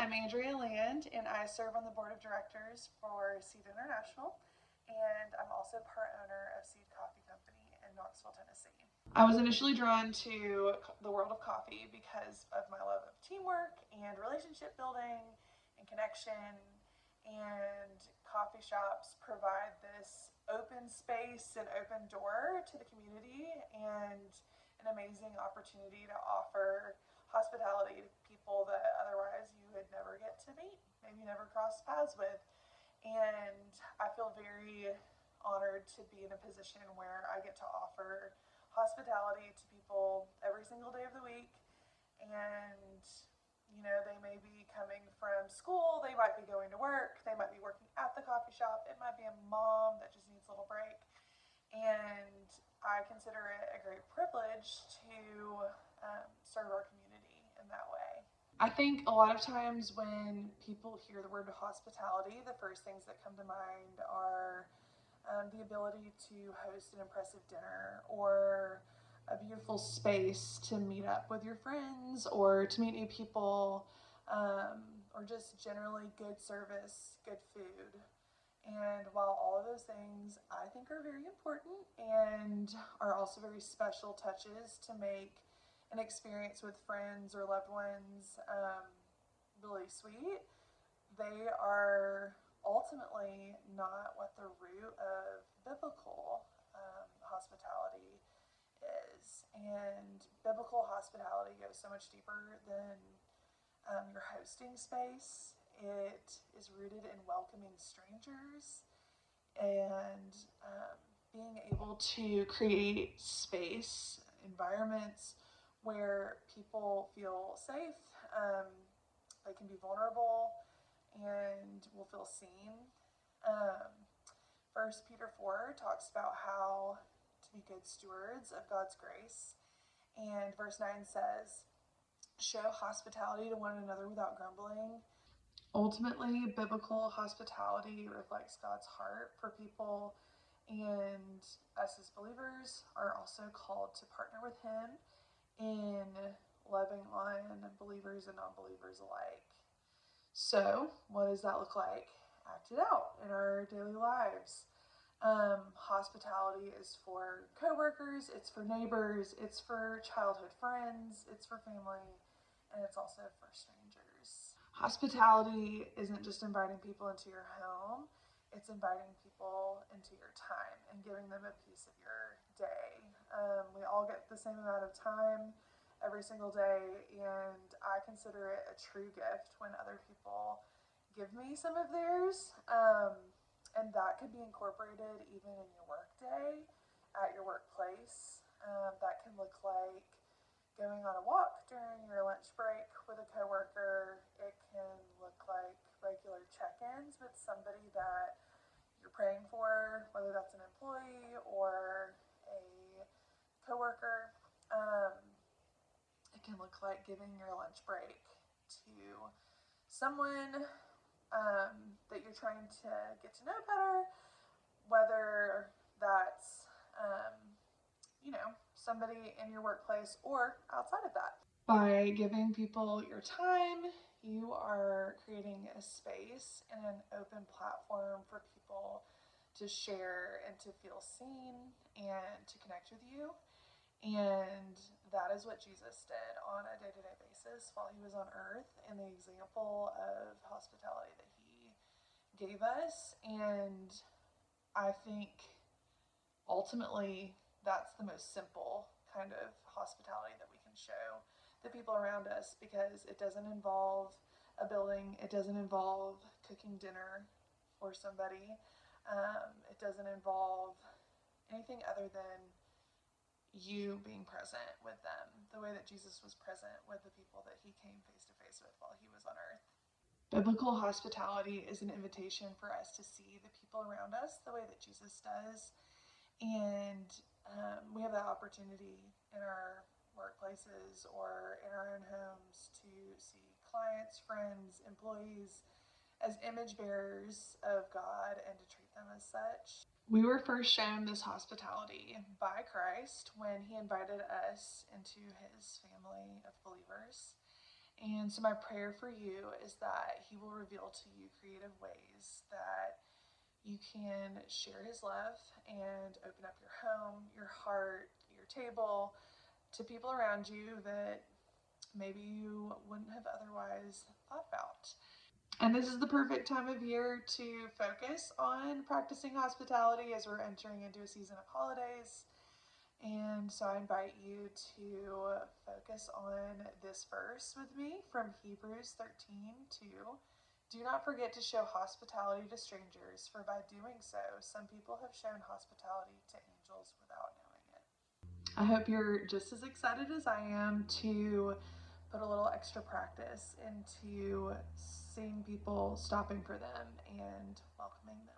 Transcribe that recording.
I'm Andrea Land, and I serve on the board of directors for Seed International, and I'm also part owner of Seed Coffee Company in Knoxville, Tennessee. I was initially drawn to the world of coffee because of my love of teamwork and relationship building and connection, and coffee shops provide this open space and open door to the community and an amazing opportunity to offer hospitality to people that otherwise you would never get to meet, maybe never cross paths with. And I feel very honored to be in a position where I get to offer hospitality to people every single day of the week. And, they may be coming from school, they might be going to work, they might be working at the coffee shop, it might be a mom that just needs a little break. And I consider it a great privilege to serve our community in that way. I think a lot of times when people hear the word hospitality, the first things that come to mind are the ability to host an impressive dinner or a beautiful space to meet up with your friends or to meet new people, or just generally good service, good food. And while all of those things I think are very important and are also very special touches to make an experience with friends or loved ones really sweet, they are ultimately not what the root of biblical hospitality is. And biblical hospitality goes so much deeper than your hosting space. It is rooted in welcoming strangers and being able to create space, environments where people feel safe, they can be vulnerable, and will feel seen. Um, 1 Peter 4 talks about how to be good stewards of God's grace, and verse 9 says, show hospitality to one another without grumbling. Ultimately, biblical hospitality reflects God's heart for people, and us as believers are also called to partner with Him in loving on believers and non-believers alike. So, what does that look like? Acted out in our daily lives. Hospitality is for coworkers, it's for neighbors, it's for childhood friends, it's for family, and it's also for strangers. Hospitality isn't just inviting people into your home, it's inviting people into your time and giving them a piece of your day. We all get the same amount of time every single day, and I consider it a true gift when other people give me some of theirs. And that could be incorporated even in your work day, at your workplace. That can look like going on a walk during your lunch break with a coworker. It can look like regular check-ins with somebody that you're praying for, whether that's an employee or a coworker. It can look like giving your lunch break to someone that you're trying to get to know better, whether that's somebody in your workplace or outside of that. By giving people your time, you are creating a space and an open platform for people to share and to feel seen and to connect with you. And that is what Jesus did on a day-to-day basis while he was on earth, and the example of hospitality that he gave us. And I think ultimately that's the most simple kind of hospitality that we can show the people around us, because it doesn't involve a building, it doesn't involve cooking dinner for somebody, it doesn't involve anything other than you being present with them the way that Jesus was present with the people that he came face to face with while he was on earth. Biblical hospitality is an invitation for us to see the people around us the way that Jesus does. And we have that opportunity in our workplaces or in our own homes to see clients, friends, employees as image bearers of God and to treat them as such. We were first shown this hospitality by Christ when he invited us into his family of believers. And so my prayer for you is that He will reveal to you creative ways that you can share His love and open up your home, your heart, your table to people around you that maybe you wouldn't have otherwise thought about. And this is the perfect time of year to focus on practicing hospitality as we're entering into a season of holidays. And so I invite you to focus on this verse with me from Hebrews 13:2. Do not forget to show hospitality to strangers, for by doing so, some people have shown hospitality to angels without knowing it. I hope you're just as excited as I am to put a little extra practice into seeing people, stopping for them, and welcoming them.